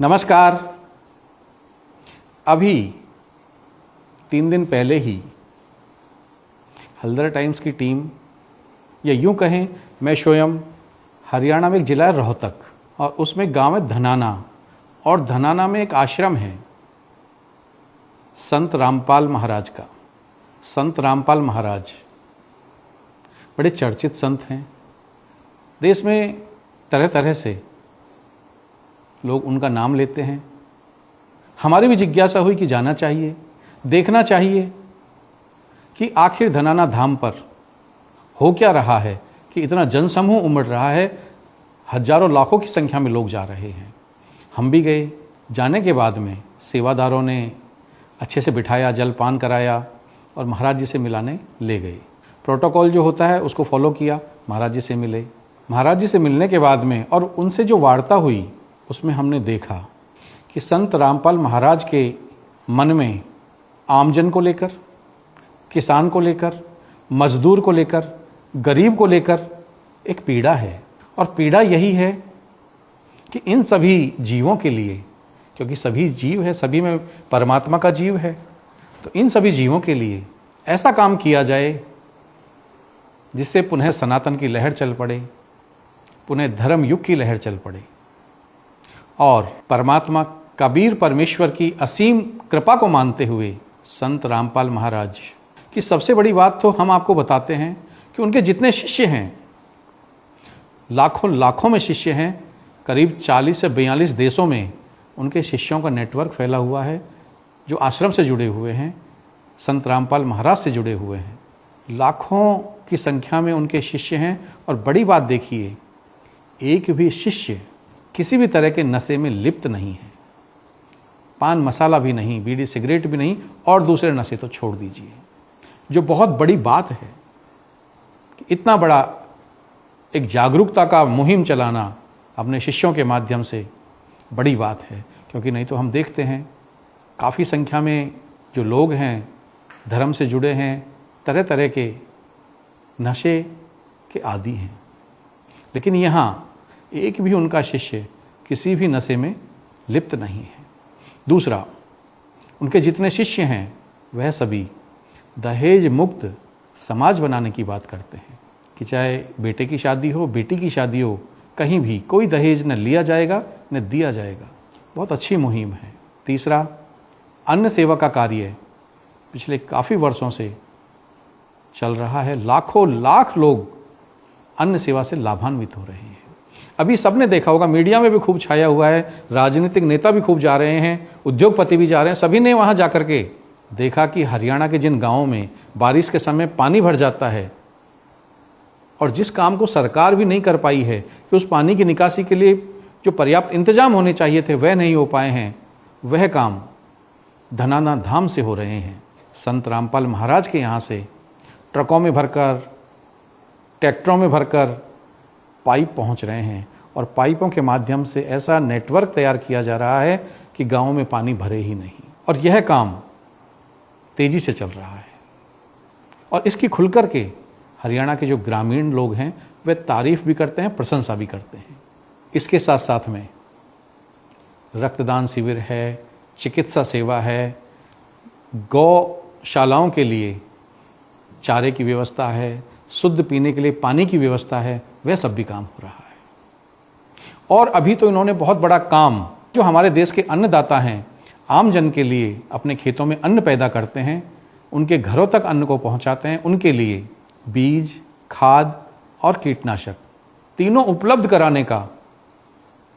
नमस्कार। अभी 3 दिन पहले ही हल्दर टाइम्स की टीम, या यूं कहें मैं स्वयं, हरियाणा में एक ज़िला है रोहतक और उसमें गांव है धनाना, और धनाना में एक आश्रम है संत रामपाल महाराज का। संत रामपाल महाराज बड़े चर्चित संत हैं। देश में तरह तरह से लोग उनका नाम लेते हैं। हमारी भी जिज्ञासा हुई कि जाना चाहिए, देखना चाहिए कि आखिर धनाना धाम पर हो क्या रहा है कि इतना जनसमूह उमड़ रहा है, हजारों लाखों की संख्या में लोग जा रहे हैं। हम भी गए। जाने के बाद में सेवादारों ने अच्छे से बिठाया, जलपान कराया और महाराज जी से मिलाने ले गए। प्रोटोकॉल जो होता है उसको फॉलो किया, महाराज जी से मिले। महाराज जी से मिलने के बाद में और उनसे जो वार्ता हुई उसमें हमने देखा कि संत रामपाल महाराज के मन में आमजन को लेकर, किसान को लेकर, मजदूर को लेकर, गरीब को लेकर एक पीड़ा है। और पीड़ा यही है कि इन सभी जीवों के लिए, क्योंकि सभी जीव है, सभी में परमात्मा का जीव है, तो इन सभी जीवों के लिए ऐसा काम किया जाए जिससे पुनः सनातन की लहर चल पड़े, पुनः धर्म युग की लहर चल पड़े और परमात्मा कबीर परमेश्वर की असीम कृपा को मानते हुए संत रामपाल महाराज की सबसे बड़ी बात तो हम आपको बताते हैं कि उनके जितने शिष्य हैं, लाखों लाखों में शिष्य हैं, करीब 40 से 42 देशों में उनके शिष्यों का नेटवर्क फैला हुआ है, जो आश्रम से जुड़े हुए हैं, संत रामपाल महाराज से जुड़े हुए हैं। लाखों की संख्या में उनके शिष्य हैं। और बड़ी बात देखिए, एक भी शिष्य किसी भी तरह के नशे में लिप्त नहीं है। पान मसाला भी नहीं, बीड़ी सिगरेट भी नहीं, और दूसरे नशे तो छोड़ दीजिए, जो बहुत बड़ी बात है कि इतना बड़ा एक जागरूकता का मुहिम चलाना अपने शिष्यों के माध्यम से बड़ी बात है। क्योंकि नहीं तो हम देखते हैं काफ़ी संख्या में जो लोग हैं, धर्म से जुड़े हैं, तरह तरह के नशे के आदी हैं, लेकिन यहाँ एक भी उनका शिष्य किसी भी नशे में लिप्त नहीं है। दूसरा, उनके जितने शिष्य हैं वह सभी दहेज मुक्त समाज बनाने की बात करते हैं कि चाहे बेटे की शादी हो, बेटी की शादी हो, कहीं भी कोई दहेज न लिया जाएगा न दिया जाएगा। बहुत अच्छी मुहिम है। तीसरा, अन्न सेवा का कार्य पिछले काफ़ी वर्षों से चल रहा है। लाखों लाख लोग अन्न सेवा से लाभान्वित हो रहे हैं। अभी सबने देखा होगा, मीडिया में भी खूब छाया हुआ है, राजनीतिक नेता भी खूब जा रहे हैं, उद्योगपति भी जा रहे हैं। सभी ने वहाँ जाकर के देखा कि हरियाणा के जिन गाँवों में बारिश के समय पानी भर जाता है और जिस काम को सरकार भी नहीं कर पाई है कि उस पानी की निकासी के लिए जो पर्याप्त इंतजाम होने चाहिए थे वह नहीं हो पाए हैं, वह काम धनाना धाम से हो रहे हैं। संत रामपाल महाराज के यहाँ से ट्रकों में भरकर, ट्रैक्टरों में भरकर पाइप पहुंच रहे हैं और पाइपों के माध्यम से ऐसा नेटवर्क तैयार किया जा रहा है कि गांवों में पानी भरे ही नहीं। और यह काम तेजी से चल रहा है और इसकी खुलकर के हरियाणा के जो ग्रामीण लोग हैं वे तारीफ भी करते हैं, प्रशंसा भी करते हैं। इसके साथ साथ में रक्तदान शिविर है, चिकित्सा सेवा है, गौशालाओं के लिए चारे की व्यवस्था है, शुद्ध पीने के लिए पानी की व्यवस्था है, वह सब भी काम हो रहा है। और अभी तो इन्होंने बहुत बड़ा काम, जो हमारे देश के अन्नदाता हैं, आम जन के लिए अपने खेतों में अन्न पैदा करते हैं, उनके घरों तक अन्न को पहुंचाते हैं, उनके लिए बीज, खाद और कीटनाशक तीनों उपलब्ध कराने का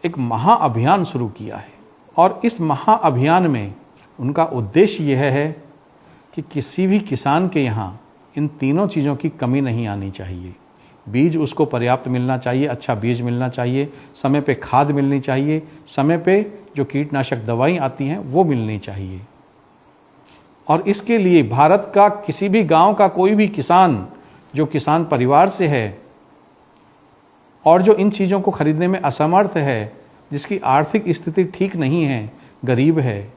एक महाअभियान शुरू किया है। और इस महाअभियान में उनका उद्देश्य यह है कि किसी भी किसान के यहाँ इन तीनों चीज़ों की कमी नहीं आनी चाहिए। बीज उसको पर्याप्त मिलना चाहिए, अच्छा बीज मिलना चाहिए, समय पे खाद मिलनी चाहिए, समय पे जो कीटनाशक दवाई आती हैं वो मिलनी चाहिए। और इसके लिए भारत का किसी भी गांव का कोई भी किसान जो किसान परिवार से है और जो इन चीज़ों को खरीदने में असमर्थ है, जिसकी आर्थिक स्थिति ठीक नहीं है, गरीब है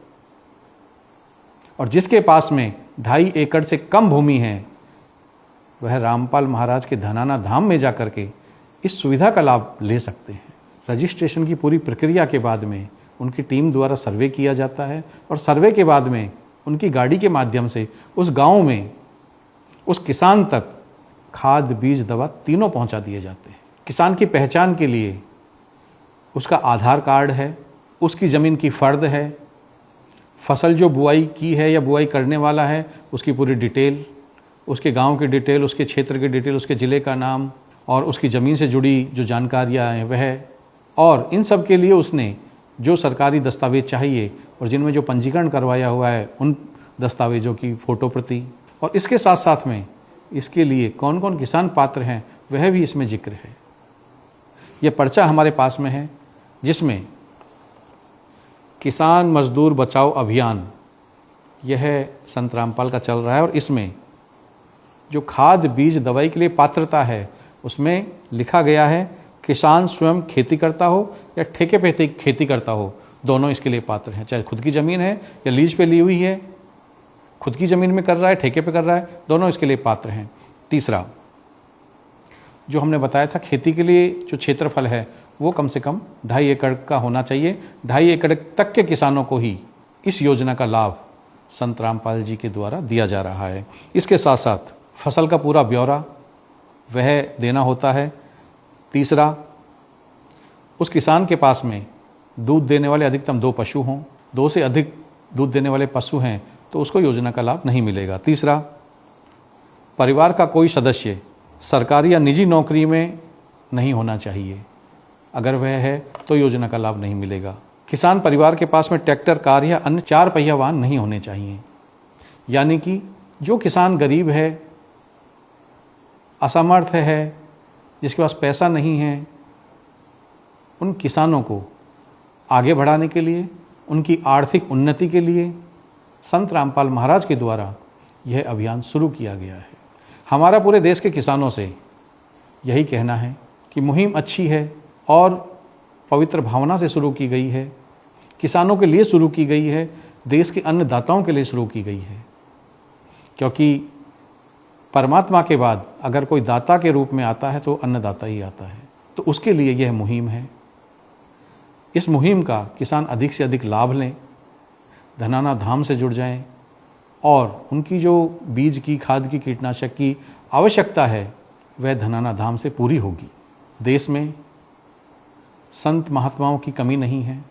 और जिसके पास में 2.5 एकड़ से कम भूमि है, वह रामपाल महाराज के धनाना धाम में जाकर के इस सुविधा का लाभ ले सकते हैं। रजिस्ट्रेशन की पूरी प्रक्रिया के बाद में उनकी टीम द्वारा सर्वे किया जाता है और सर्वे के बाद में उनकी गाड़ी के माध्यम से उस गांव में उस किसान तक खाद, बीज, दवा तीनों पहुंचा दिए जाते हैं। किसान की पहचान के लिए उसका आधार कार्ड है, उसकी ज़मीन की फ़र्द है, फसल जो बुआई की है या बुआई करने वाला है उसकी पूरी डिटेल, उसके गांव की डिटेल, उसके क्षेत्र की डिटेल, उसके ज़िले का नाम और उसकी ज़मीन से जुड़ी जो जानकारियाँ हैं वह, और इन सब के लिए उसने जो सरकारी दस्तावेज चाहिए और जिनमें जो पंजीकरण करवाया हुआ है उन दस्तावेज़ों की फ़ोटो प्रति, और इसके साथ साथ में इसके लिए कौन कौन किसान पात्र हैं वह भी इसमें जिक्र है। यह पर्चा हमारे पास में है जिसमें किसान मजदूर बचाओ अभियान यह संत रामपाल का चल रहा है, और इसमें जो खाद, बीज, दवाई के लिए पात्रता है उसमें लिखा गया है किसान स्वयं खेती करता हो या ठेके पे खेती करता हो, दोनों इसके लिए पात्र हैं। चाहे खुद की ज़मीन है या लीज पे ली हुई है, खुद की ज़मीन में कर रहा है, ठेके पे कर रहा है, दोनों इसके लिए पात्र हैं। तीसरा, जो हमने बताया था खेती के लिए जो क्षेत्रफल है वो कम से कम 2.5 एकड़ का होना चाहिए। 2.5 एकड़ तक के किसानों को ही इस योजना का लाभ संत रामपाल जी के द्वारा दिया जा रहा है। इसके साथ साथ फसल का पूरा ब्यौरा वह देना होता है। तीसरा, उस किसान के पास में दूध देने वाले अधिकतम 2 पशु हों, 2 से अधिक दूध देने वाले पशु हैं तो उसको योजना का लाभ नहीं मिलेगा। तीसरा, परिवार का कोई सदस्य सरकारी या निजी नौकरी में नहीं होना चाहिए, अगर वह है तो योजना का लाभ नहीं मिलेगा। किसान परिवार के पास में ट्रैक्टर, कार या अन्य 4 पहिया वाहन नहीं होने चाहिए। यानी कि जो किसान गरीब है, असमर्थ है, जिसके पास पैसा नहीं है, उन किसानों को आगे बढ़ाने के लिए, उनकी आर्थिक उन्नति के लिए संत रामपाल महाराज के द्वारा यह अभियान शुरू किया गया है। हमारा पूरे देश के किसानों से यही कहना है कि मुहिम अच्छी है और पवित्र भावना से शुरू की गई है, किसानों के लिए शुरू की गई है, देश के अन्नदाताओं के लिए शुरू की गई है। क्योंकि परमात्मा के बाद अगर कोई दाता के रूप में आता है तो अन्नदाता ही आता है, तो उसके लिए यह मुहिम है। इस मुहिम का किसान अधिक से अधिक लाभ लें, धनाना धाम से जुड़ जाएं और उनकी जो बीज की, खाद की, कीटनाशक की आवश्यकता है वह धनाना धाम से पूरी होगी। देश में संत महात्माओं की कमी नहीं है।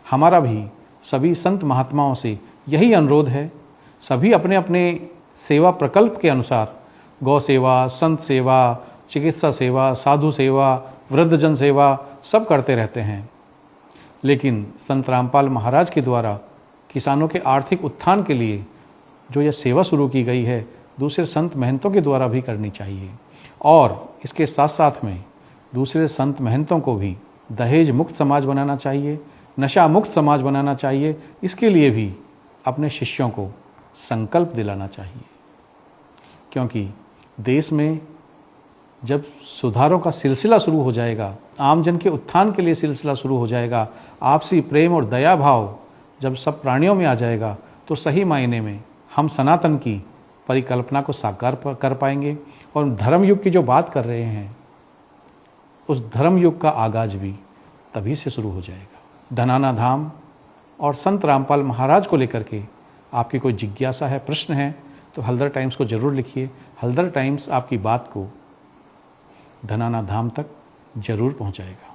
हमारा भी सभी संत महात्माओं से यही अनुरोध है, सभी अपने अपने सेवा प्रकल्प के अनुसार गौ सेवा, संत सेवा, चिकित्सा सेवा, साधु सेवा, वृद्धजन सेवा सब करते रहते हैं, लेकिन संत रामपाल महाराज के द्वारा किसानों के आर्थिक उत्थान के लिए जो यह सेवा शुरू की गई है दूसरे संत महंतों के द्वारा भी करनी चाहिए। और इसके साथ साथ में दूसरे संत महंतों को भी दहेज मुक्त समाज बनाना चाहिए, नशा मुक्त समाज बनाना चाहिए। इसके लिए भी अपने शिष्यों को संकल्प दिलाना चाहिए, क्योंकि देश में जब सुधारों का सिलसिला शुरू हो जाएगा, आमजन के उत्थान के लिए सिलसिला शुरू हो जाएगा, आपसी प्रेम और दया भाव जब सब प्राणियों में आ जाएगा, तो सही मायने में हम सनातन की परिकल्पना को साकार कर पाएंगे। और धर्म युग की जो बात कर रहे हैं, उस धर्म युग का आगाज भी तभी से शुरू हो जाएगा। धनाना धाम और संत रामपाल महाराज को लेकर के आपकी कोई जिज्ञासा है, प्रश्न है, तो हल्दर टाइम्स को ज़रूर लिखिए। हल्दर टाइम्स आपकी बात को धनाना धाम तक जरूर पहुंचाएगा।